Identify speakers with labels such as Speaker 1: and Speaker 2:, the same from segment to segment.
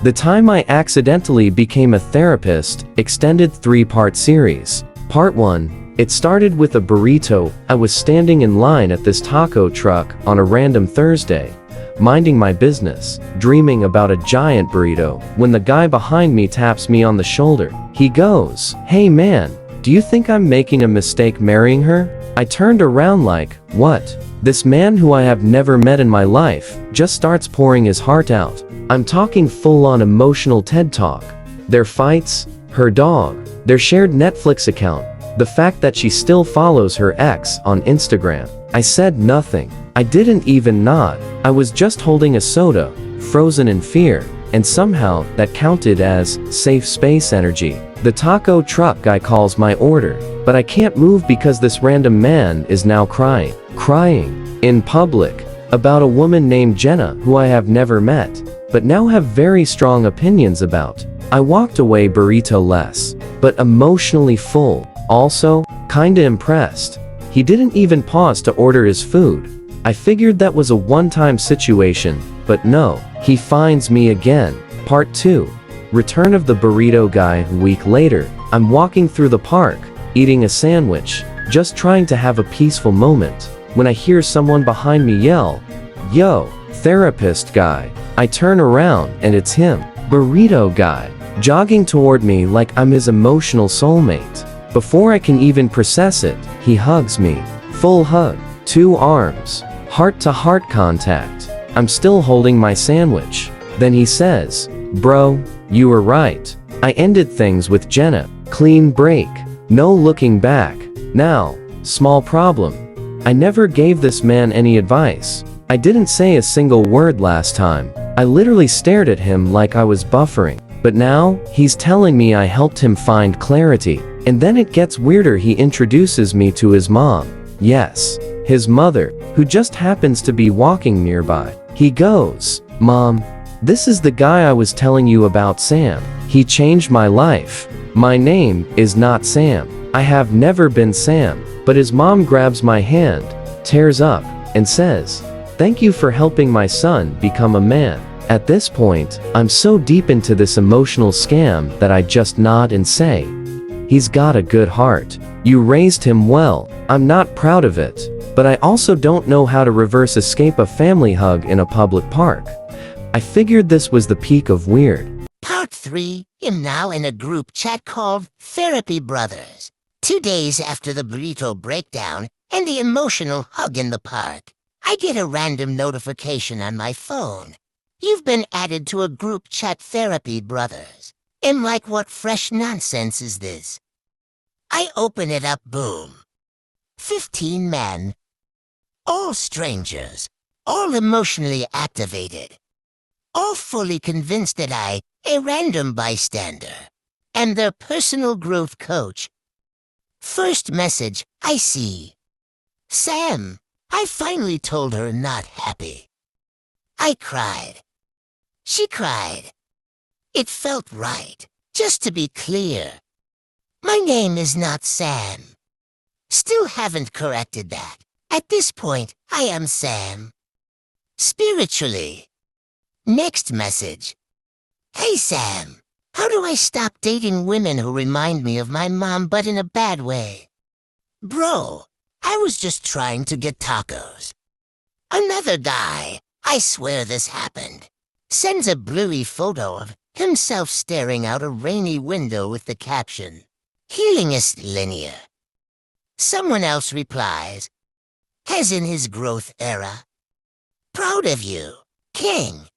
Speaker 1: The Time I Accidentally Became a Therapist, extended 3-part series. Part 1. It started with a burrito. I was standing in line at this taco truck on a random Thursday, minding my business, dreaming about a giant burrito, when the guy behind me taps me on the shoulder. He goes, "Hey man, do you think I'm making a mistake marrying her?" I turned around like, what? This man who I have never met in my life just starts pouring his heart out. I'm talking full-on emotional TED Talk. Their fights, her dog, their shared Netflix account, the fact that she still follows her ex on Instagram. I said nothing. I didn't even nod. I was just holding a soda, frozen in fear, and somehow that counted as safe space energy. The taco truck guy calls my order, but I can't move because this random man is now crying in public about a woman named Jenna who I have never met, but now have very strong opinions about. I walked away burrito-less, but emotionally full. Also, kinda impressed. He didn't even pause to order his food. I figured that was a one-time situation, but no, he finds me again. Part 2. Return of the burrito guy. A week later, I'm walking through the park, eating a sandwich, just trying to have a peaceful moment, when I hear someone behind me yell, "Yo, therapist guy." I turn around and it's him, burrito guy, jogging toward me like I'm his emotional soulmate. Before I can even process it, he hugs me. Full hug, 2 arms, heart-to-heart contact. I'm still holding my sandwich. Then he says, "Bro, you were right. I ended things with Jenna. Clean break. No looking back." Now, small problem. I never gave this man any advice. I didn't say a single word last time. I literally stared at him like I was buffering. But now, he's telling me I helped him find clarity. And then it gets weirder. He introduces me to his mom. Yes, his mother, who just happens to be walking nearby. He goes, "Mom, this is the guy I was telling you about, Sam. He changed my life. My name is not Sam. I have never been Sam." But his mom grabs my hand, tears up, and says, "Thank you for helping my son become a man." At this point, I'm so deep into this emotional scam that I just nod and say, "He's got a good heart. You raised him well." I'm not proud of it, but I also don't know how to reverse escape a family hug in a public park. I figured this was the peak of weird.
Speaker 2: Part 3. I'm now in a group chat called Therapy Brothers. 2 days after the burrito breakdown and the emotional hug in the park, I get a random notification on my phone. "You've been added to a group chat, Therapy Brothers." I'm like, what fresh nonsense is this? I open it up, boom. 15 men. All strangers. All emotionally activated. All fully convinced that I, a random bystander, am their personal growth coach. First message I see. "Sam, I finally told her not happy." I cried. She cried. It felt right. Just to be clear, my name is not Sam. Still haven't corrected that. At this point, I am Sam. Spiritually. Next message. "Hey Sam, how do I stop dating women who remind me of my mom but in a bad way?" "Bro, I was just trying to get tacos." Another guy, I swear this happened, sends a bluey photo of himself staring out a rainy window with the caption, "Healing is linear." Someone else replies, "As in his growth era. Proud of you, King."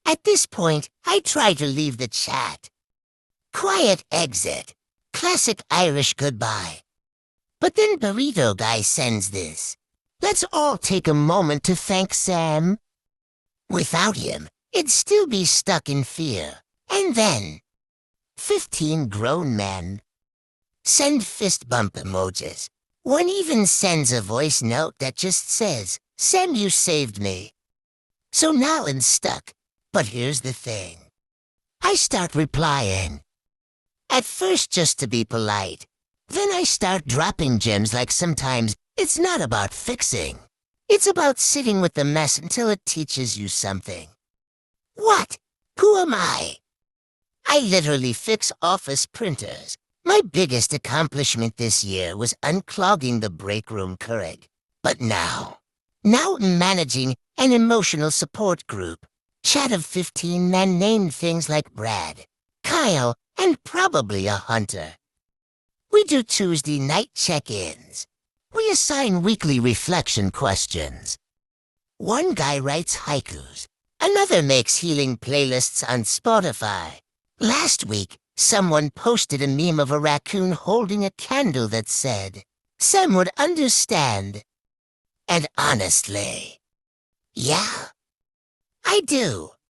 Speaker 2: At this point, I try to leave the chat. Quiet exit. Classic Irish goodbye. But then Burrito Guy sends this. "Let's all take a moment to thank Sam." Without him, it'd still be stuck in fear. And then, 15 grown men send fist bump emojis. One even sends a voice note that just says, "Sam, you saved me." So now I'm stuck. But here's the thing. I start replying. At first just to be polite. Then I start dropping gems like sometimes it's not about fixing. It's about sitting with the mess until it teaches you something. What? Who am I? I literally fix office printers. My biggest accomplishment this year was unclogging the break room Keurig. But now I'm managing an emotional support group. Chat of 15 men named things like Brad, Kyle, and probably a hunter. We do Tuesday night check-ins. We assign weekly reflection questions. One guy writes haikus. Another makes healing playlists on Spotify. Last week, someone posted a meme of a raccoon holding a candle that said, "Some would understand." And honestly, yeah, I do.